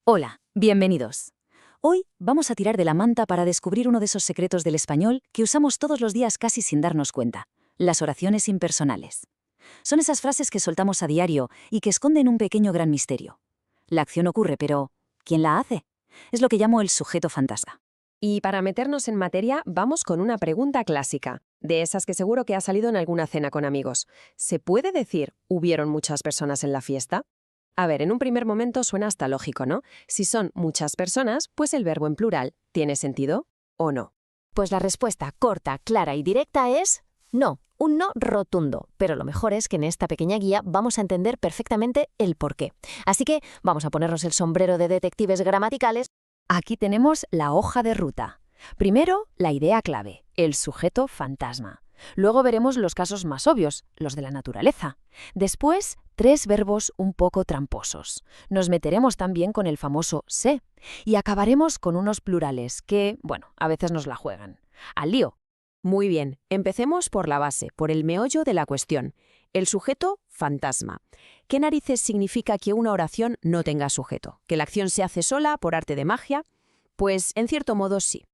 Hola, bienvenidos. Hoy vamos a tirar de la manta para descubrir uno de esos secretos del español que usamos todos los días casi sin darnos cuenta, las oraciones impersonales. Son esas frases que soltamos a diario y que esconden un pequeño gran misterio. La acción ocurre, pero ¿quién la hace? Es lo que llamo el sujeto fantasma. Y para meternos en materia, vamos con una pregunta clásica, de esas que seguro que ha salido en alguna cena con amigos. ¿Se puede decir hubieron muchas personas en la fiesta? A ver, en un primer momento suena hasta lógico, ¿no? Si son muchas personas, pues el verbo en plural, ¿tiene sentido o no? Pues la respuesta corta, clara y directa es no, un no rotundo. Pero lo mejor es que en esta pequeña guía vamos a entender perfectamente el porqué. Así que vamos a ponernos el sombrero de detectives gramaticales. Aquí tenemos la hoja de ruta. Primero, la idea clave, el sujeto fantasma. Luego veremos los casos más obvios, los de la naturaleza. Después, 3 verbos un poco tramposos. Nos meteremos también con el famoso se. Y acabaremos con unos plurales que, bueno, a veces nos la juegan. ¡Al lío! Muy bien, empecemos por la base, por el meollo de la cuestión. El sujeto fantasma. ¿Qué narices significa que una oración no tenga sujeto? ¿Que la acción se hace sola por arte de magia? Pues, en cierto modo, sí.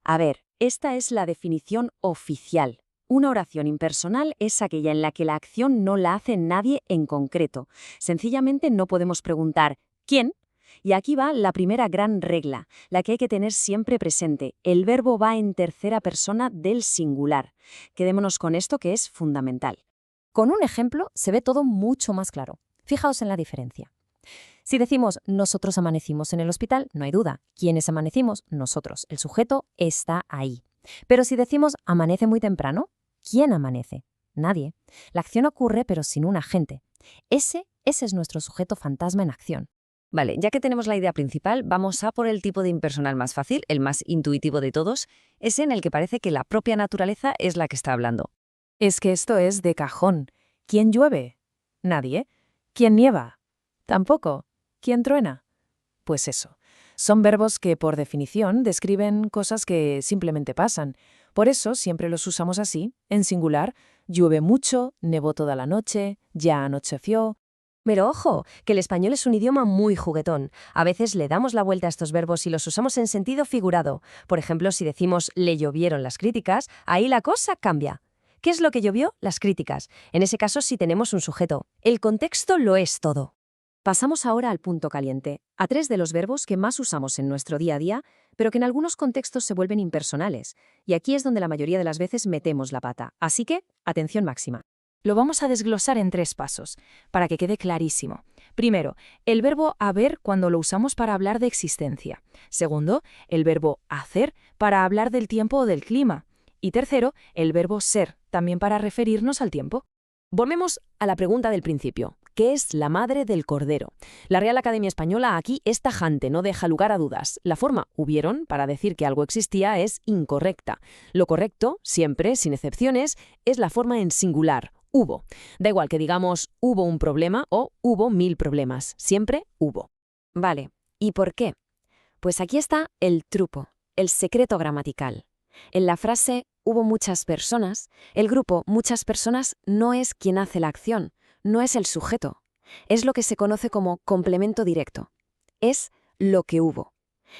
A ver, esta es la definición oficial. Una oración impersonal es aquella en la que la acción no la hace nadie en concreto. Sencillamente no podemos preguntar ¿quién? Y aquí va la primera gran regla, la que hay que tener siempre presente. El verbo va en tercera persona del singular. Quedémonos con esto que es fundamental. Con un ejemplo se ve todo mucho más claro. Fijaos en la diferencia. Si decimos nosotros amanecimos en el hospital, no hay duda. ¿Quiénes amanecimos? Nosotros. El sujeto está ahí. Pero si decimos amanece muy temprano, ¿quién amanece? Nadie. La acción ocurre pero sin un agente. Ese es nuestro sujeto fantasma en acción. Vale, ya que tenemos la idea principal, vamos a por el tipo de impersonal más fácil, el más intuitivo de todos, ese en el que parece que la propia naturaleza es la que está hablando. Es que esto es de cajón. ¿Quién llueve? Nadie. ¿Quién nieva? Tampoco. ¿Quién truena? Pues eso. Son verbos que, por definición, describen cosas que simplemente pasan. Por eso siempre los usamos así, en singular. Llueve mucho, nevó toda la noche, ya anocheció. Pero ojo, que el español es un idioma muy juguetón. A veces le damos la vuelta a estos verbos y los usamos en sentido figurado. Por ejemplo, si decimos le llovieron las críticas, ahí la cosa cambia. ¿Qué es lo que llovió? Las críticas. En ese caso sí tenemos un sujeto. El contexto lo es todo. Pasamos ahora al punto caliente, a 3 de los verbos que más usamos en nuestro día a día, pero que en algunos contextos se vuelven impersonales. Y aquí es donde la mayoría de las veces metemos la pata. Así que, atención máxima. Lo vamos a desglosar en 3 pasos, para que quede clarísimo. Primero, el verbo haber cuando lo usamos para hablar de existencia. Segundo, el verbo hacer para hablar del tiempo o del clima. Y tercero, el verbo ser, también para referirnos al tiempo. Volvemos a la pregunta del principio. ¿Qué es la madre del cordero? La Real Academia Española aquí es tajante, no deja lugar a dudas. La forma hubieron para decir que algo existía es incorrecta. Lo correcto, siempre, sin excepciones, es la forma en singular, hubo. Da igual que digamos hubo un problema o hubo 1000 problemas. Siempre hubo. Vale, ¿y por qué? Pues aquí está el truco, el secreto gramatical. En la frase hubo muchas personas, el grupo muchas personas no es quien hace la acción, no es el sujeto. Es lo que se conoce como complemento directo. Es lo que hubo.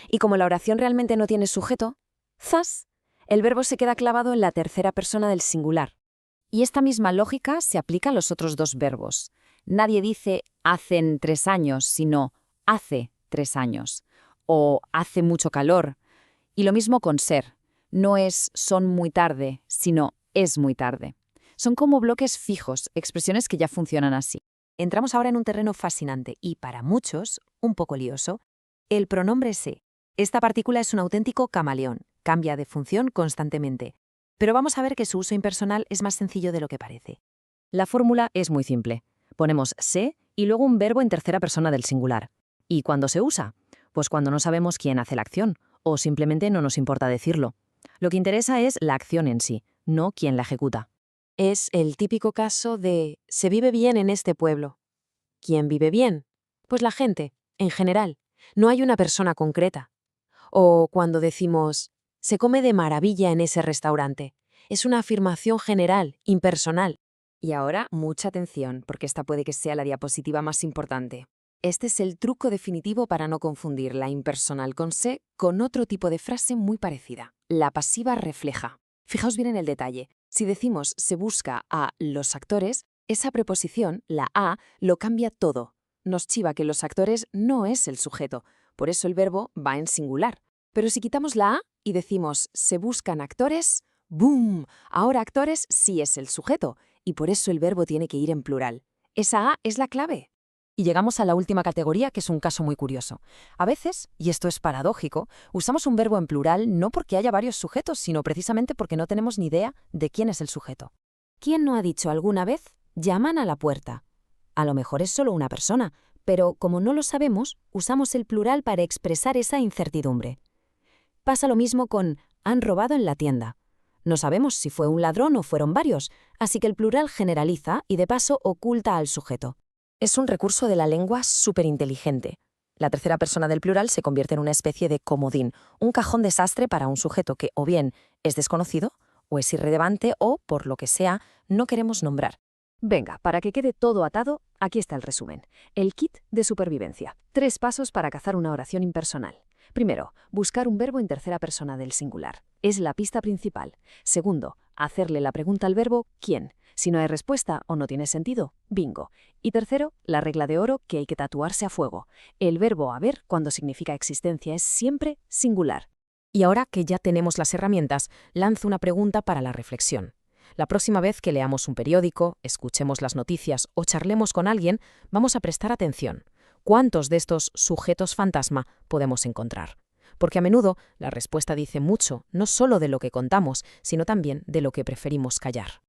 Y como la oración realmente no tiene sujeto, ¡zas!, el verbo se queda clavado en la tercera persona del singular. Y esta misma lógica se aplica a los otros 2 verbos. Nadie dice hacen 3 años, sino hace 3 años. O hace mucho calor. Y lo mismo con ser. No es son muy tarde, sino es muy tarde. Son como bloques fijos, expresiones que ya funcionan así. Entramos ahora en un terreno fascinante y, para muchos, un poco lioso, el pronombre se. Esta partícula es un auténtico camaleón, cambia de función constantemente. Pero vamos a ver que su uso impersonal es más sencillo de lo que parece. La fórmula es muy simple. Ponemos se y luego un verbo en tercera persona del singular. ¿Y cuándo se usa? Pues cuando no sabemos quién hace la acción, o simplemente no nos importa decirlo. Lo que interesa es la acción en sí, no quién la ejecuta. Es el típico caso de se vive bien en este pueblo. ¿Quién vive bien? Pues la gente, en general. No hay una persona concreta. O cuando decimos se come de maravilla en ese restaurante. Es una afirmación general, impersonal. Y ahora, mucha atención, porque esta puede que sea la diapositiva más importante. Este es el truco definitivo para no confundir la impersonal con se con otro tipo de frase muy parecida, la pasiva refleja. Fijaos bien en el detalle. Si decimos se busca a los actores, esa preposición, la a, lo cambia todo. Nos chiva que los actores no es el sujeto, por eso el verbo va en singular. Pero si quitamos la a y decimos se buscan actores, ¡boom! Ahora actores sí es el sujeto, y por eso el verbo tiene que ir en plural. Esa a es la clave. Y llegamos a la última categoría, que es un caso muy curioso. A veces, y esto es paradójico, usamos un verbo en plural no porque haya varios sujetos, sino precisamente porque no tenemos ni idea de quién es el sujeto. ¿Quién no ha dicho alguna vez, llaman a la puerta? A lo mejor es solo una persona, pero como no lo sabemos, usamos el plural para expresar esa incertidumbre. Pasa lo mismo con han robado en la tienda. No sabemos si fue un ladrón o fueron varios, así que el plural generaliza y de paso oculta al sujeto. Es un recurso de la lengua superinteligente. La tercera persona del plural se convierte en una especie de comodín, un cajón desastre para un sujeto que o bien es desconocido, o es irrelevante, o, por lo que sea, no queremos nombrar. Venga, para que quede todo atado, aquí está el resumen. El kit de supervivencia. 3 pasos para cazar una oración impersonal. Primero, buscar un verbo en tercera persona del singular. Es la pista principal. Segundo, hacerle la pregunta al verbo ¿quién? Si no hay respuesta o no tiene sentido, bingo. Y tercero, la regla de oro que hay que tatuarse a fuego. El verbo haber, cuando significa existencia, es siempre singular. Y ahora que ya tenemos las herramientas, lanzo una pregunta para la reflexión. La próxima vez que leamos un periódico, escuchemos las noticias o charlemos con alguien, vamos a prestar atención. ¿Cuántos de estos sujetos fantasma podemos encontrar? Porque a menudo la respuesta dice mucho, no solo de lo que contamos, sino también de lo que preferimos callar.